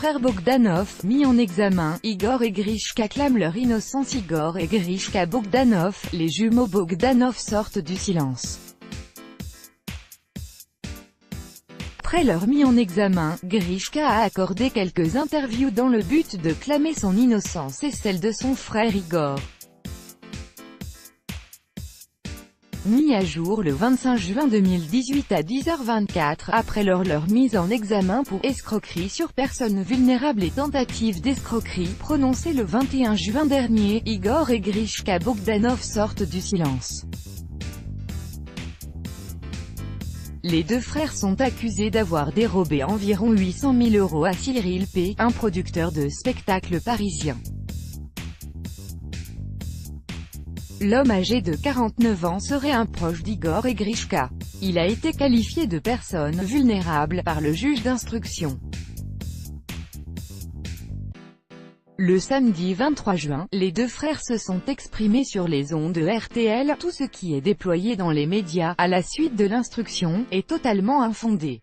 frères Bogdanov, mis en examen. Igor et Grishka clament leur innocence. Igor et Grishka Bogdanov, les jumeaux Bogdanov sortent du silence. Après leur mis en examen, Grishka a accordé quelques interviews dans le but de clamer son innocence et celle de son frère Igor. Mis à jour le 25 juin 2018 à 10h24, après leur mise en examen pour escroquerie sur personnes vulnérables et tentative d'escroquerie, prononcée le 21 juin dernier, Igor et Grishka Bogdanov sortent du silence. Les deux frères sont accusés d'avoir dérobé environ 800 000 € à Cyril P., un producteur de spectacles parisien. L'homme âgé de 49 ans serait un proche d'Igor et Grishka. Il a été qualifié de personne vulnérable par le juge d'instruction. Le samedi 23 juin, les deux frères se sont exprimés sur les ondes de RTL. Tout ce qui est déployé dans les médias, à la suite de l'instruction, est totalement infondé.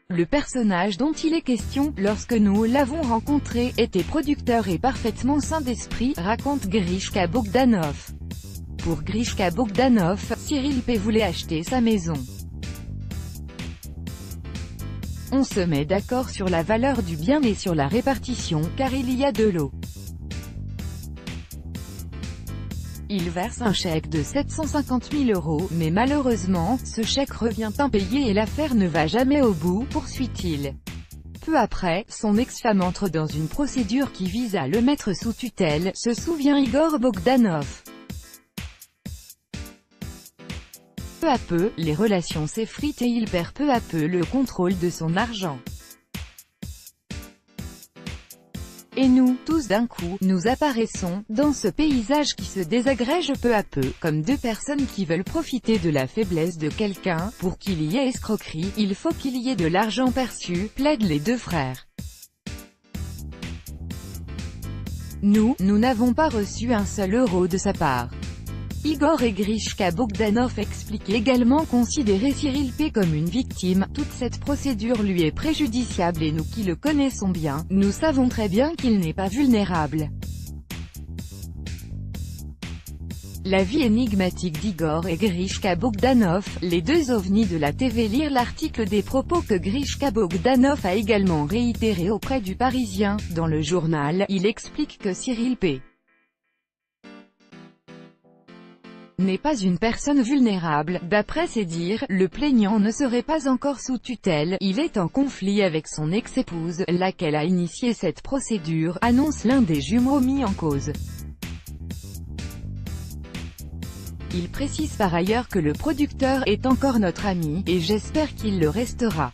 Le personnage dont il est question, lorsque nous l'avons rencontré, était producteur et parfaitement sain d'esprit, raconte Grishka Bogdanov. Pour Grishka Bogdanov, Cyril P. voulait acheter sa maison. On se met d'accord sur la valeur du bien et sur la répartition, car il y a de l'eau. Il verse un chèque de 750 000 €, mais malheureusement, ce chèque revient impayé et l'affaire ne va jamais au bout, poursuit-il. Peu après, son ex-femme entre dans une procédure qui vise à le mettre sous tutelle, se souvient Igor Bogdanov. Peu à peu, les relations s'effritent et il perd peu à peu le contrôle de son argent. Et nous, tous d'un coup, nous apparaissons, dans ce paysage qui se désagrège peu à peu, comme deux personnes qui veulent profiter de la faiblesse de quelqu'un. Pour qu'il y ait escroquerie, il faut qu'il y ait de l'argent perçu, plaident les deux frères. Nous n'avons pas reçu un seul euro de sa part. Igor et Grishka Bogdanov expliquent également considérer Cyril P. comme une victime. Toute cette procédure lui est préjudiciable et nous qui le connaissons bien, nous savons très bien qu'il n'est pas vulnérable. La vie énigmatique d'Igor et Grishka Bogdanov, les deux ovnis de la TV. Lire l'article des propos que Grishka Bogdanov a également réitéré auprès du Parisien. Dans le journal, il explique que Cyril P. n'est pas une personne vulnérable. D'après ses dires, le plaignant ne serait pas encore sous tutelle, il est en conflit avec son ex-épouse, laquelle a initié cette procédure, annonce l'un des jumeaux mis en cause. Il précise par ailleurs que le producteur est encore notre ami, et j'espère qu'il le restera.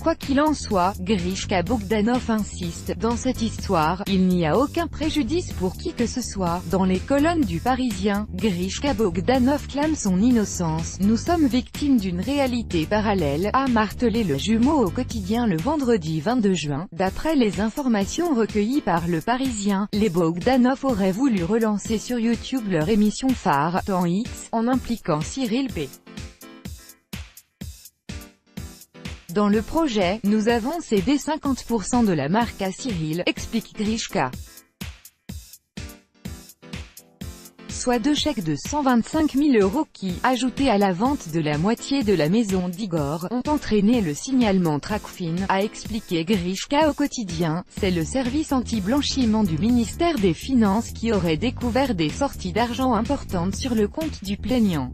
Quoi qu'il en soit, Grishka Bogdanov insiste, dans cette histoire, il n'y a aucun préjudice pour qui que ce soit. Dans les colonnes du Parisien, Grishka Bogdanov clame son innocence. Nous sommes victimes d'une réalité parallèle, a martelé le jumeau au quotidien le vendredi 22 juin. D'après les informations recueillies par le Parisien, les Bogdanov auraient voulu relancer sur YouTube leur émission phare, Temps X, en impliquant Cyril P. Dans le projet, nous avons cédé 50% de la marque à Cyril, explique Grishka. Soit deux chèques de 125 000 € qui, ajoutés à la vente de la moitié de la maison d'Igor, ont entraîné le signalement Tracfin, a expliqué Grishka au quotidien. C'est le service anti-blanchiment du ministère des Finances qui aurait découvert des sorties d'argent importantes sur le compte du plaignant.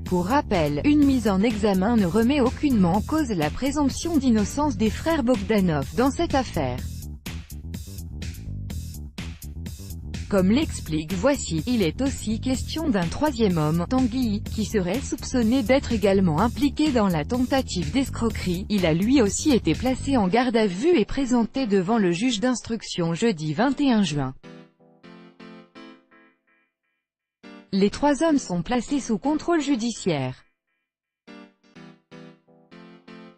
Pour rappel, une mise en examen ne remet aucunement en cause la présomption d'innocence des frères Bogdanov dans cette affaire. Comme l'explique Voici, il est aussi question d'un troisième homme, Tanguy, qui serait soupçonné d'être également impliqué dans la tentative d'escroquerie. Il a lui aussi été placé en garde à vue et présenté devant le juge d'instruction jeudi 21 juin. Les trois hommes sont placés sous contrôle judiciaire.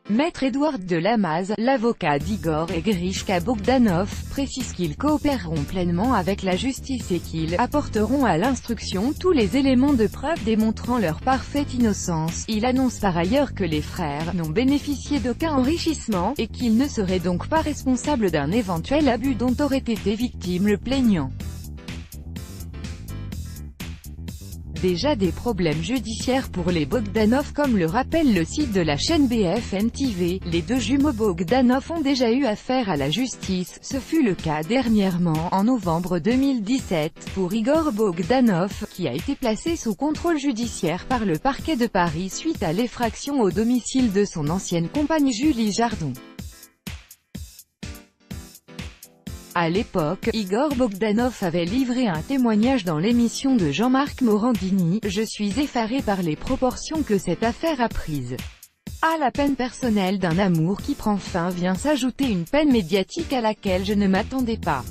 Maître Edouard de Lamaze, l'avocat d'Igor et Grishka Bogdanov, précise qu'ils coopéreront pleinement avec la justice et qu'ils apporteront à l'instruction tous les éléments de preuve démontrant leur parfaite innocence. Il annonce par ailleurs que les frères n'ont bénéficié d'aucun enrichissement, et qu'ils ne seraient donc pas responsables d'un éventuel abus dont aurait été victime le plaignant. Déjà des problèmes judiciaires pour les Bogdanov comme le rappelle le site de la chaîne BFM TV, les deux jumeaux Bogdanov ont déjà eu affaire à la justice, ce fut le cas dernièrement, en novembre 2017, pour Igor Bogdanov, qui a été placé sous contrôle judiciaire par le parquet de Paris suite à l'effraction au domicile de son ancienne compagne Julie Jardon. À l'époque, Igor Bogdanov avait livré un témoignage dans l'émission de Jean-Marc Morandini. « Je suis effaré par les proportions que cette affaire a prises. À la peine personnelle d'un amour qui prend fin vient s'ajouter une peine médiatique à laquelle je ne m'attendais pas.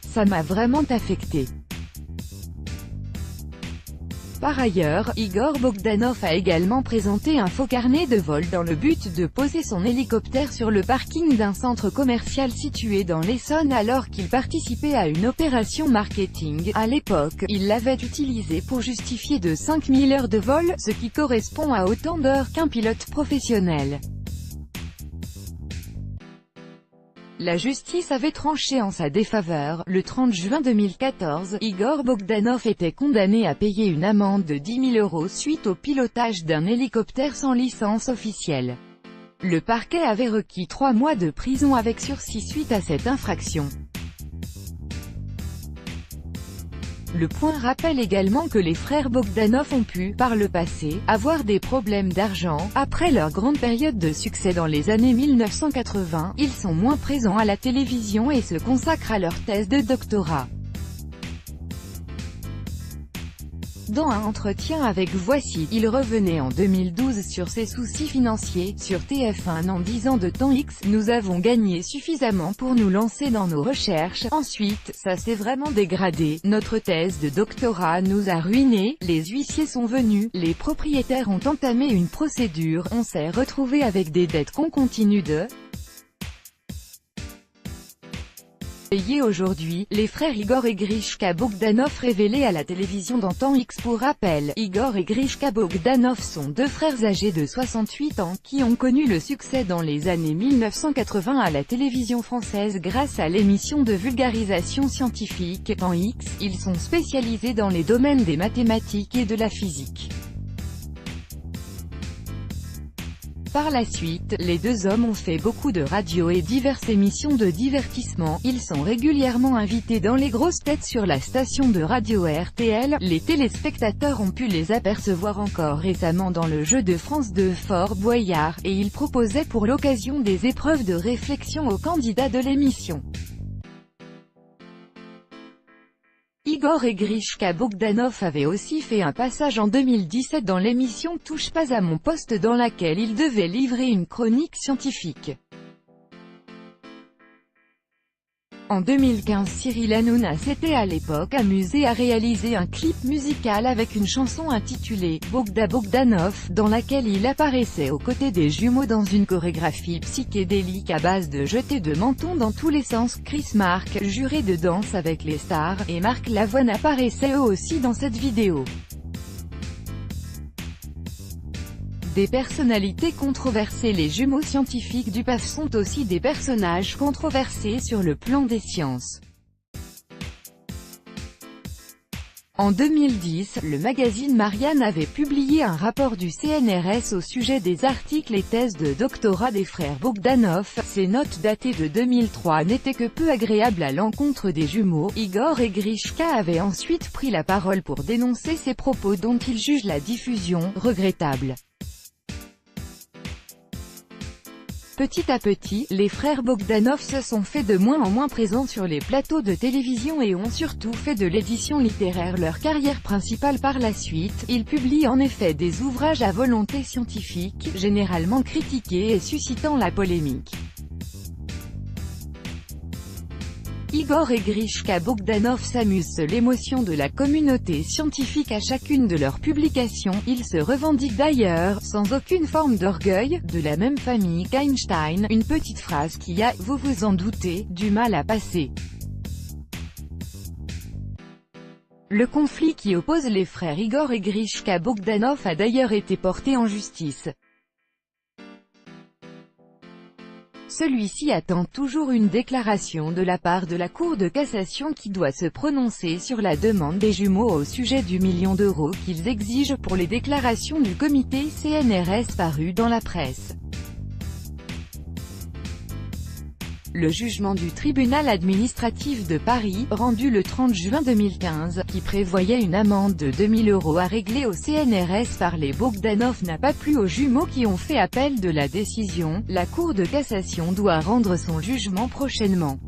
Ça m'a vraiment affecté. » Par ailleurs, Igor Bogdanov a également présenté un faux carnet de vol dans le but de poser son hélicoptère sur le parking d'un centre commercial situé dans l'Essonne alors qu'il participait à une opération marketing. À l'époque, il l'avait utilisé pour justifier de 5000 heures de vol, ce qui correspond à autant d'heures qu'un pilote professionnel. La justice avait tranché en sa défaveur. Le 30 juin 2014, Igor Bogdanov était condamné à payer une amende de 10 000 € suite au pilotage d'un hélicoptère sans licence officielle. Le parquet avait requis 3 mois de prison avec sursis suite à cette infraction. Le Point rappelle également que les frères Bogdanov ont pu, par le passé, avoir des problèmes d'argent. Après leur grande période de succès dans les années 1980, ils sont moins présents à la télévision et se consacrent à leur thèse de doctorat. Dans un entretien avec Voici, il revenait en 2012 sur ses soucis financiers, sur TF1 en 10 ans de temps X, nous avons gagné suffisamment pour nous lancer dans nos recherches, ensuite, ça s'est vraiment dégradé, notre thèse de doctorat nous a ruinés, les huissiers sont venus, les propriétaires ont entamé une procédure, on s'est retrouvé avec des dettes qu'on continue de payer aujourd'hui. Les frères Igor et Grishka Bogdanov révélés à la télévision dans Temps X. Pour rappel, Igor et Grishka Bogdanov sont deux frères âgés de 68 ans, qui ont connu le succès dans les années 1980 à la télévision française grâce à l'émission de vulgarisation scientifique, Temps X. Ils sont spécialisés dans les domaines des mathématiques et de la physique. Par la suite, les deux hommes ont fait beaucoup de radio et diverses émissions de divertissement. Ils sont régulièrement invités dans les grosses têtes sur la station de radio RTL. Les téléspectateurs ont pu les apercevoir encore récemment dans le Jeu de France de Fort Boyard, et ils proposaient pour l'occasion des épreuves de réflexion aux candidats de l'émission. Igor et Grishka Bogdanov avaient aussi fait un passage en 2017 dans l'émission Touche pas à mon poste dans laquelle ils devaient livrer une chronique scientifique. En 2015, Cyril Hanouna s'était à l'époque amusé à réaliser un clip musical avec une chanson intitulée « Bogda Bogdanov » dans laquelle il apparaissait aux côtés des jumeaux dans une chorégraphie psychédélique à base de jetés de menton dans tous les sens. Chris Mark, juré de Danse avec les stars, et Marc Lavoine apparaissaient eux aussi dans cette vidéo. Des personnalités controversées. Les jumeaux scientifiques du PAF sont aussi des personnages controversés sur le plan des sciences. En 2010, le magazine Marianne avait publié un rapport du CNRS au sujet des articles et thèses de doctorat des frères Bogdanov. Ces notes datées de 2003 n'étaient que peu agréables à l'encontre des jumeaux. Igor et Grishka avaient ensuite pris la parole pour dénoncer ces propos dont ils jugent la diffusion regrettable. Petit à petit, les frères Bogdanov se sont fait de moins en moins présents sur les plateaux de télévision et ont surtout fait de l'édition littéraire leur carrière principale par la suite. Ils publient en effet des ouvrages à volonté scientifique, généralement critiqués et suscitant la polémique. Igor et Grishka Bogdanov s'amusent l'émotion de la communauté scientifique à chacune de leurs publications. Ils se revendiquent d'ailleurs, sans aucune forme d'orgueil, de la même famille qu'Einstein, une petite phrase qui a, vous vous en doutez, du mal à passer. Le conflit qui oppose les frères Igor et Grishka Bogdanov a d'ailleurs été porté en justice. Celui-ci attend toujours une déclaration de la part de la Cour de cassation qui doit se prononcer sur la demande des jumeaux au sujet du million d'euros qu'ils exigent pour les déclarations du comité CNRS parues dans la presse. Le jugement du tribunal administratif de Paris, rendu le 30 juin 2015, qui prévoyait une amende de 2 000 € à régler au CNRS par les Bogdanov n'a pas plu aux jumeaux qui ont fait appel de la décision. La Cour de cassation doit rendre son jugement prochainement.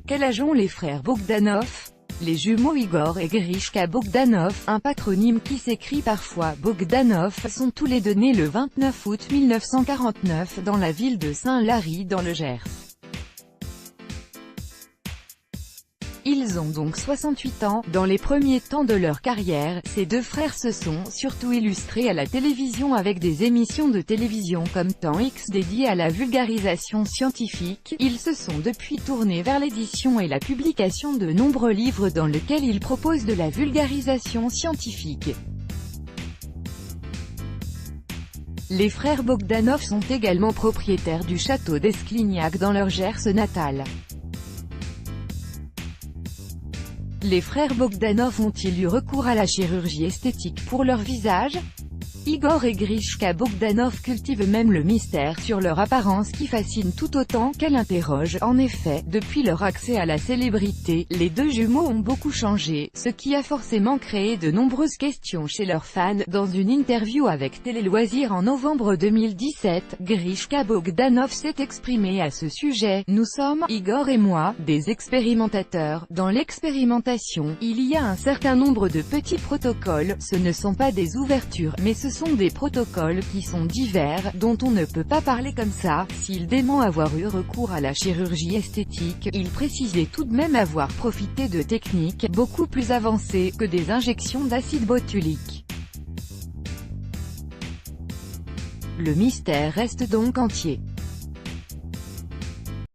Quel âge ont les frères Bogdanov? Les jumeaux Igor et Grishka Bogdanov, un patronyme qui s'écrit parfois Bogdanov, sont tous les deux nés le 29 août 1949 dans la ville de Saint-Lary dans le Gers. Ils ont donc 68 ans. Dans les premiers temps de leur carrière, ces deux frères se sont surtout illustrés à la télévision avec des émissions de télévision comme Temps X dédiées à la vulgarisation scientifique. Ils se sont depuis tournés vers l'édition et la publication de nombreux livres dans lesquels ils proposent de la vulgarisation scientifique. Les frères Bogdanov sont également propriétaires du château d'Esclignac dans leur Gers natal. Les frères Bogdanov ont-ils eu recours à la chirurgie esthétique pour leur visage? Igor et Grishka Bogdanov cultivent même le mystère sur leur apparence qui fascine tout autant qu'elle interroge. En effet, depuis leur accès à la célébrité, les deux jumeaux ont beaucoup changé, ce qui a forcément créé de nombreuses questions chez leurs fans. Dans une interview avec Télé Loisirs en novembre 2017, Grishka Bogdanov s'est exprimé à ce sujet. Nous sommes, Igor et moi, des expérimentateurs. Dans l'expérimentation, il y a un certain nombre de petits protocoles. Ce ne sont pas des ouvertures, mais ce sont des protocoles qui sont divers, dont on ne peut pas parler comme ça. S'il dément avoir eu recours à la chirurgie esthétique, il précisait tout de même avoir profité de techniques beaucoup plus avancées que des injections d'acide botulique. Le mystère reste donc entier.